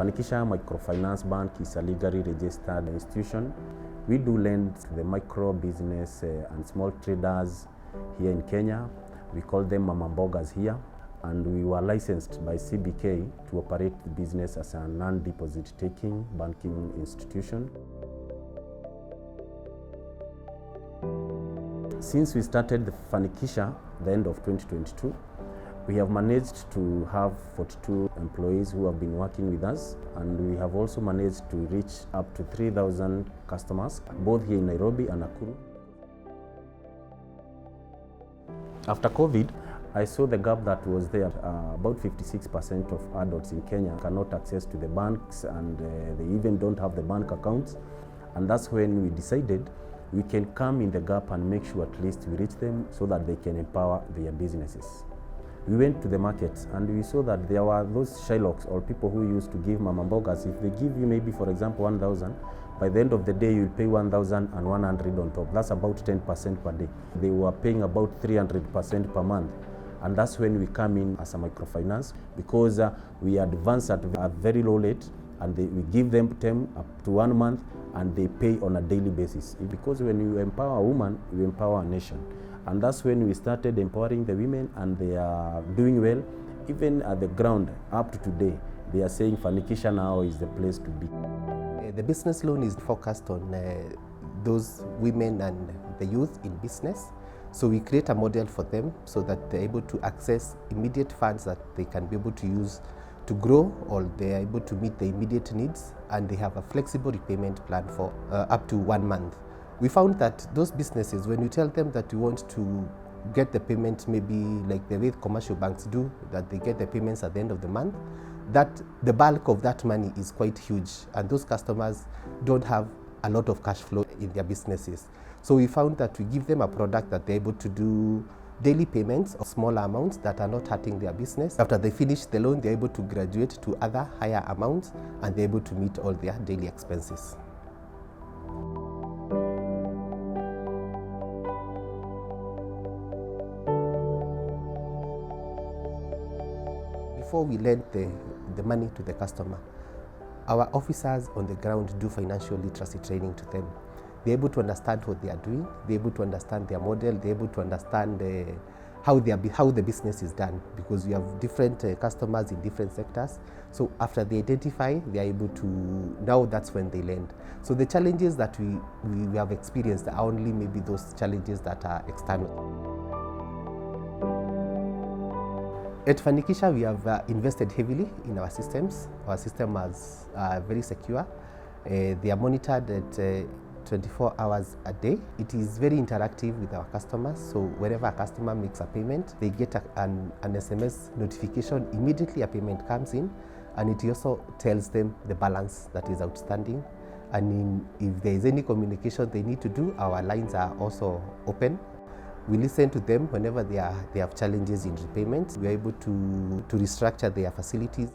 Fanikisha Microfinance Bank is a legally registered institution. We do lend to the micro business and small traders here in Kenya. We call them mama mbogas here, and we were licensed by CBK to operate the business as a non-deposit taking banking institution. Since we started the Fanikisha the end of 2022, we have managed to have 42 employees who have been working with us, and we have also managed to reach up to 3,000 customers, both here in Nairobi and Nakuru. After COVID, I saw the gap that was there. About 56% of adults in Kenya cannot access to the banks, and they even don't have the bank accounts. And that's when we decided we can come in the gap and make sure at least we reach them so that they can empower their businesses. We went to the market and we saw that there were those Shylocks or people who used to give mama mbogas. If they give you maybe, for example, 1,000, by the end of the day you'll pay 1,100 on top. That's about 10% per day. They were paying about 300% per month. And that's when we come in as a microfinance, because we advance at a very low rate, and we give them up to 1 month, and they pay on a daily basis. Because when you empower a woman, you empower a nation. And that's when we started empowering the women, and they are doing well. Even at the ground, up to today, they are saying Fanikisha now is the place to be. The business loan is focused on those women and the youth in business. So we create a model for them so that they're able to access immediate funds that they can be able to use to grow, or they're able to meet the immediate needs, and they have a flexible repayment plan for up to 1 month. We found that those businesses, when you tell them that you want to get the payment maybe like the way commercial banks do, that they get the payments at the end of the month, that the bulk of that money is quite huge, and those customers don't have a lot of cash flow in their businesses. So we found that we give them a product that they're able to do daily payments of smaller amounts that are not hurting their business. After they finish the loan, they're able to graduate to other higher amounts, and they're able to meet all their daily expenses. Before we lend the money to the customer, our officers on the ground do financial literacy training to them. They're able to understand what they are doing, they're able to understand their model, they're able to understand how the business is done, because we have different customers in different sectors. So after they identify, they are able to, now that's when they lend. So the challenges that we have experienced are only maybe those challenges that are external. At Fanikisha, we have invested heavily in our systems. Our system is very secure. They are monitored at 24 hours a day. It is very interactive with our customers, so whenever a customer makes a payment, they get an SMS notification immediately a payment comes in, and it also tells them the balance that is outstanding. And if there is any communication they need to do, our lines are also open. We listen to them whenever they have challenges in repayment. We are able to restructure their facilities.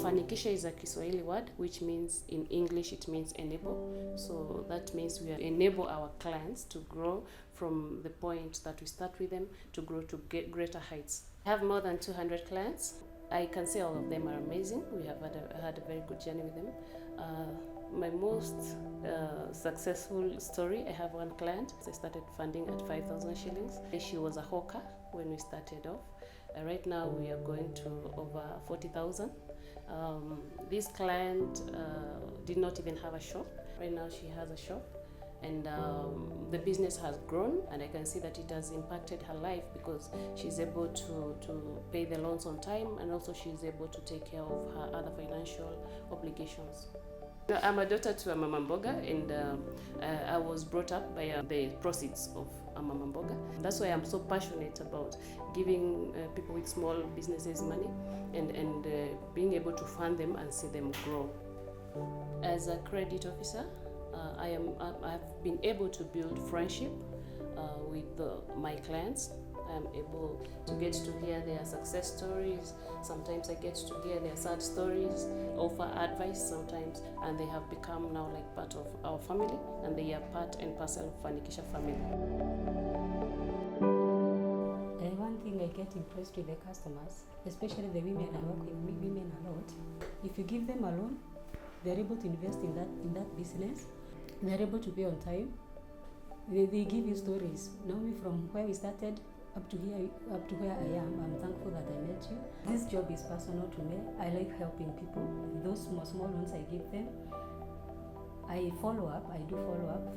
Fanikisha is a Kiswahili word, which means in English it means enable. So that means we enable our clients to grow from the point that we start with them to grow to get greater heights. I have more than 200 clients. I can say all of them are amazing. We have had a very good journey with them. My most successful story, I have one client. I started funding at 5,000 shillings. She was a hawker when we started off. Right now we are going to over 40,000. This client did not even have a shop. Right now she has a shop, and the business has grown, and I can see that it has impacted her life, because she's able to pay the loans on time, and also she's able to take care of her other financial obligations. I'm a daughter to a mama mboga, and I was brought up by the proceeds of a mama mboga. That's why I'm so passionate about giving people with small businesses money and being able to fund them and see them grow. As a credit officer, I've been able to build friendship with my clients. I'm able to get to hear their success stories. Sometimes I get to hear their sad stories, offer advice sometimes, and they have become now like part of our family, and they are part and parcel of Fanikisha family. One thing thing I get impressed with the customers, especially the women. I work with women a lot. If you give them a loan, they're able to invest in that business. They're able to pay on time. They give you stories. Now from where we started up to where I am. I'm thankful that I met you. This job is personal to me. I like helping people. Those small loans I give them, I do follow up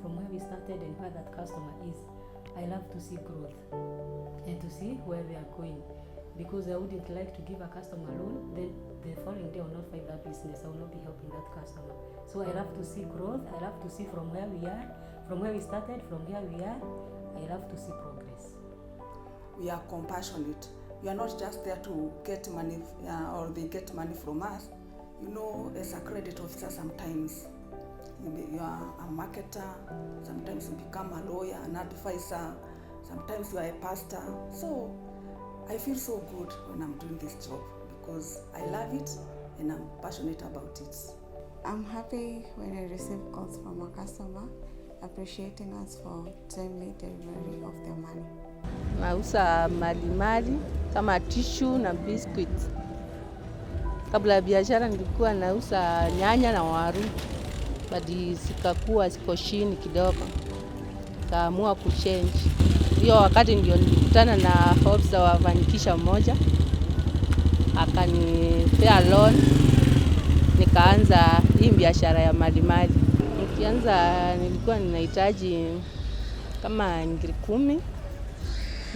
from where we started and where that customer is. I love to see growth and to see where they are going, because I wouldn't like to give a customer a loan, then the following day I will not find that business. I will not be helping that customer. So I love to see growth. I love to see from where we are, from where we started, from where we are. I love to see progress. We are compassionate. We are not just there to get money or they get money from us. You know, as a credit officer, sometimes you are a marketer, sometimes you become a lawyer, an advisor, sometimes you are a pastor. So I feel so good when I'm doing this job because I love it and I'm passionate about it. I'm happy when I receive calls from a customer appreciating us for timely delivery of their money. Nauza malimali kama tissue na biscuits. Kabla ya biashara nilikuwa nauza nyanya na waru, badi sikakuwa siko chini kidogo, kaamua kuchange. Hiyo wakati ndio nilikutana na ofisa wa Fanikisha mmoja, akanipea loan, nikaanza hii biashara ya malimali. Nikianza nilikuwa ninahitaji kama ngiri 10,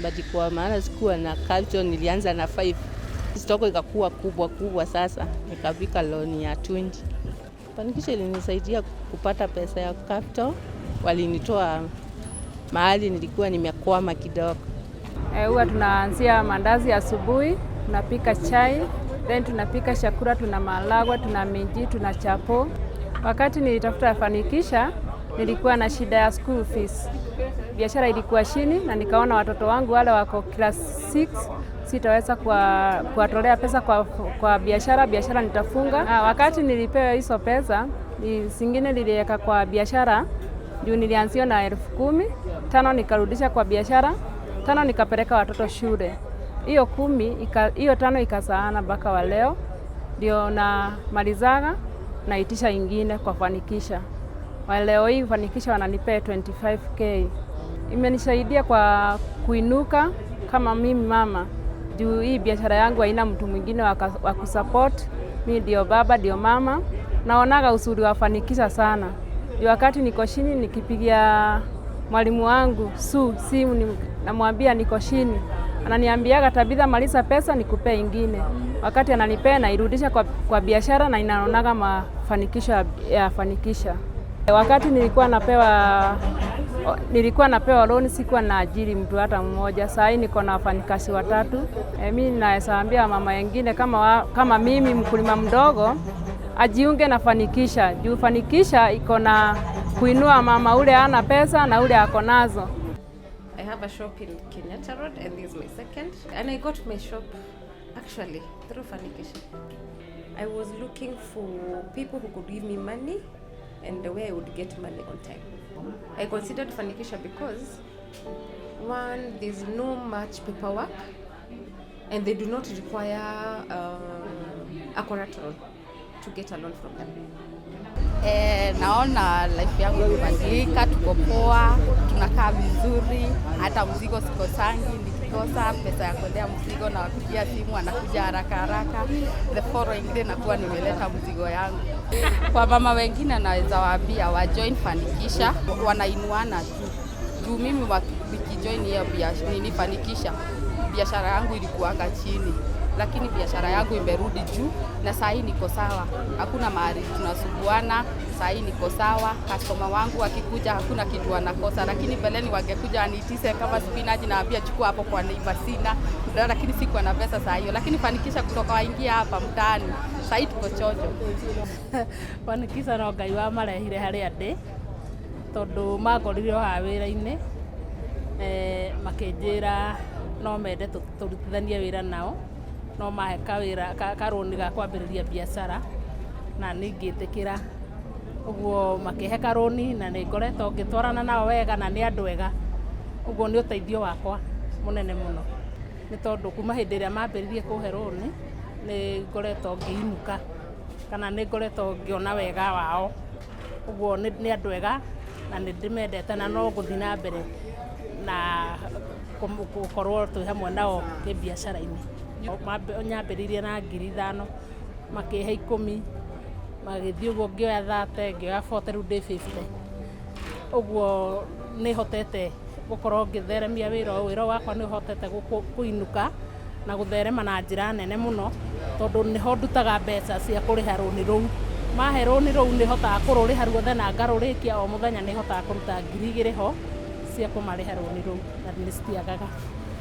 badi kwa maana sikuwa na capital nilianza na 5. Stoko ikakuwa kubwa sasa nikafika loan ya 20. Fanikisha ilinisaidia kupata pesa ya capital, walinitoa mahali nilikuwa nimekwama kidogo. Huwa tunaanzia mandazi asubuhi, tunapika chai, then tunapika chakula, tuna malagwa, tuna minji, tuna chapo. Wakati nilitafuta Fanikisha, nilikuwa na shida ya school fees. Biashara ilikuwa chini na nikaona watoto wangu wale wako class 6 sitaweza kuwatolea pesa kwa biashara nitafunga. Wakati nilipewa hizo pesa, zingine niliweka kwa biashara, juu nilianzia na 10,000, 5 nikarudisha kwa biashara, 5 nikapeleka watoto shule. Hiyo 5 ikasaana mpaka wa leo, ndio na malizaga naitisha ingine kwa Fanikisha. Wa leo hii Fanikisha wananipea 25k. Imenisaidia kwa kuinuka kama mimi mama. Juu hii biashara yangu haina mtu mwingine wa kusupport. Mimi ndio baba, ndio mama. Naonaga usuri wa Fanikisha sana. Juu wakati niko chini nikipigia mwalimu wangu simu namwambia niko chini, ananiambiaga Tabitha, maliza pesa nikupe ingine. Wakati ananipea nairudisha kwa biashara na inaonaga mafanikisho ya Fanikisha. Wakati nilikuwa napewa loan, sikuwa na ajiri mtu hata mmoja. Sasa hii niko na wafanyikazi 3. Mimi naweza ambia mama wengine kama mimi mkulima mdogo ajiunge na Fanikisha. Juu Fanikisha iko na kuinua mama ule hana pesa na ule ako nazo. I have a shop in Kenyatta Road and this is my second. And I got my shop actually through Fanikisha. I was looking for people who could give me money and the way I would get money on time. I considered Fanikisha because, one, there's no much paperwork and they do not require a collateral to get a loan from them. Naona life yangu imebadilika, tuko poa, tunakaa vizuri, hata mzigo sikosangi, nikikosa pesa ya kuendea mzigo na wapigia simu anakuja haraka. The following day nakuwa nimeleta mzigo yangu. Kwa mama wengine naweza waambia wa join Fanikisha, wanainuana tu. Juu mimi nikijoin hiyo Fanikisha, biashara yangu ilikuanga chini. Lakini biashara yangu imerudi juu na sasa niko sawa. Hakuna mahali tunasuguana, sasa niko sawa. Customer wangu wakikuja hakuna kitu wanakosa, lakini beleni wangekuja anitise kama spinach na ambia chukua hapo kwa neighbor sina. Lakini sikuwa na pesa saa hiyo. Lakini Fanikisha kutoka waingia hapa mtaani, sasa tuko chojo. Fanikisha no ngai wa marehire haria ndi tondu makorirwo ha wira-ini makinjira no mende turutithanie wira nao, no mahe karoni ga kwambĩrĩria biashara na ningĩtĩkĩra ũguo makihe karoni na nĩngoretwo ngĩtwarana nao wega na nĩ andũ ega, ũguo nĩ ũteithio wakwa mũnene mũno. nĩ tondũ kuma hĩndĩ ĩrĩa mambĩrĩrie kũhe rũni nĩ ngoretwo ngĩinũka kana nĩ ngoretwo ngĩona wega wao, ũguo nĩ andũ ega na nĩ ndĩmendete na no gũthiĩ na mbere na gũkorwo twĩ hamwe nao kĩbiacara-inĩ. Nyambĩrĩirie na 5,000 makĩhe 10, magĩthiĩ ũguo ngĩoya 30, ngĩoya 40, rĩu ndĩ 50. Ũguo nĩ hotete gũkorwo ngĩtheremia wĩra wakwa nĩ hotete kũinũka na gũtherema na njĩra nene mũno, tondũ nĩho ndutaga mbeca cia kũrĩha rũni rũu. Mahe rũni rũu nĩ hotaga kũrũrĩha ruothe na ngarũrĩkia o mũthenya, nĩ hotaga kũruta 2,000 ho cia kũmarĩha rũni rũu na nĩ citiagaga.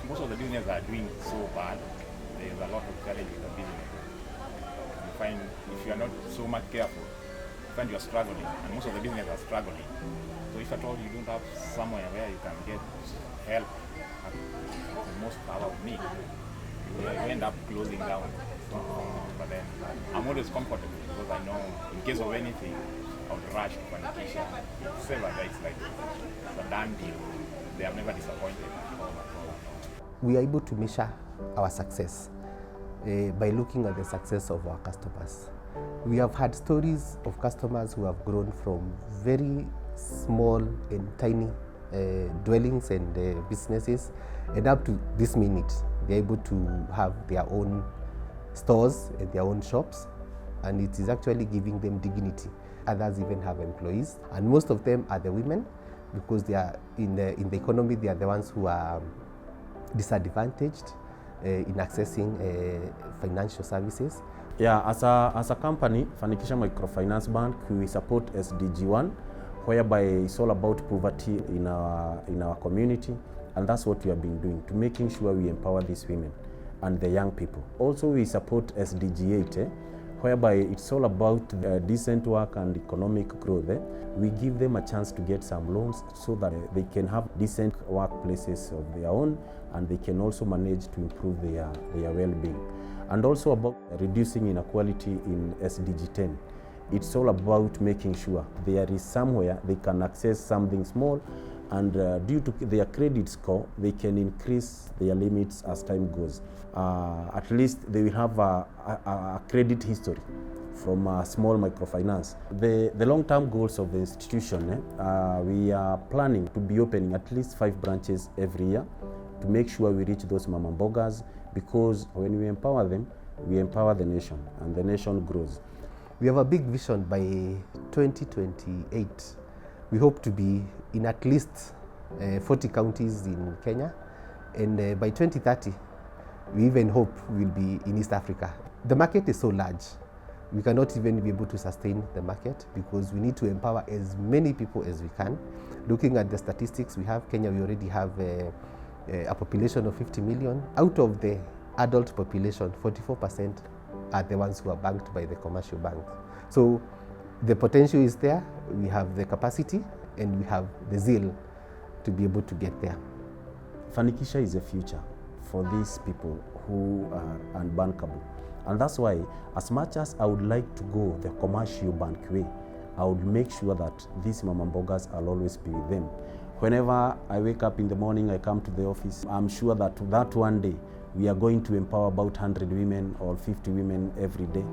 Most of the businesses are doing so bad. There's a lot of challenge with the business. You find if you are not so much careful, you find you are struggling, and most of the businesses are struggling. So if at all you don't have somewhere where you can get help at the most power of need, you end up closing down. But then I'm always comfortable because I know in case of anything, I would rush to Fanikisha. Several guys like it's a done deal. They have never disappointed at all. We are able to measure our success by looking at the success of our customers. We have had stories of customers who have grown from very small and tiny dwellings and businesses, and up to this minute, they're able to have their own stores and their own shops, and it is actually giving them dignity. Others even have employees, and most of them are the women, because they are in the economy, they are the ones who are disadvantaged in accessing financial services. Yeah, as a company, Fanikisha Microfinance Bank, we support SDG 1, whereby it's all about poverty in our community, and that's what we have been doing, to making sure we empower these women and the young people. Also, we support SDG 8, whereby it's all about decent work and economic growth. We give them a chance to get some loans so that they can have decent workplaces of their own, and they can also manage to improve their well-being. And also about reducing inequality in SDG 10. It's all about making sure there is somewhere they can access something small, and due to their credit score, they can increase their limits as time goes. At least they will have a credit history from a small microfinance. The long-term goals of the institution, we are planning to be opening at least 5 branches every year to make sure we reach those mama mbogas, because when we empower them, we empower the nation, and the nation grows. We have a big vision by 2028. We hope to be in at least 40 counties in Kenya, and by 2030, we even hope we'll be in East Africa. The market is so large, we cannot even be able to sustain the market, because we need to empower as many people as we can. Looking at the statistics we have, Kenya, we already have a population of 50 million. Out of the adult population, 44% are the ones who are banked by the commercial banks. So the potential is there, we have the capacity, and we have the zeal to be able to get there. Fanikisha is a future for these people who are unbankable. And that's why, as much as I would like to go the commercial bank way, I would make sure that these mama mbogas, I'll always be with them. Whenever I wake up in the morning, I come to the office, I'm sure that one day we are going to empower about 100 women or 50 women every day.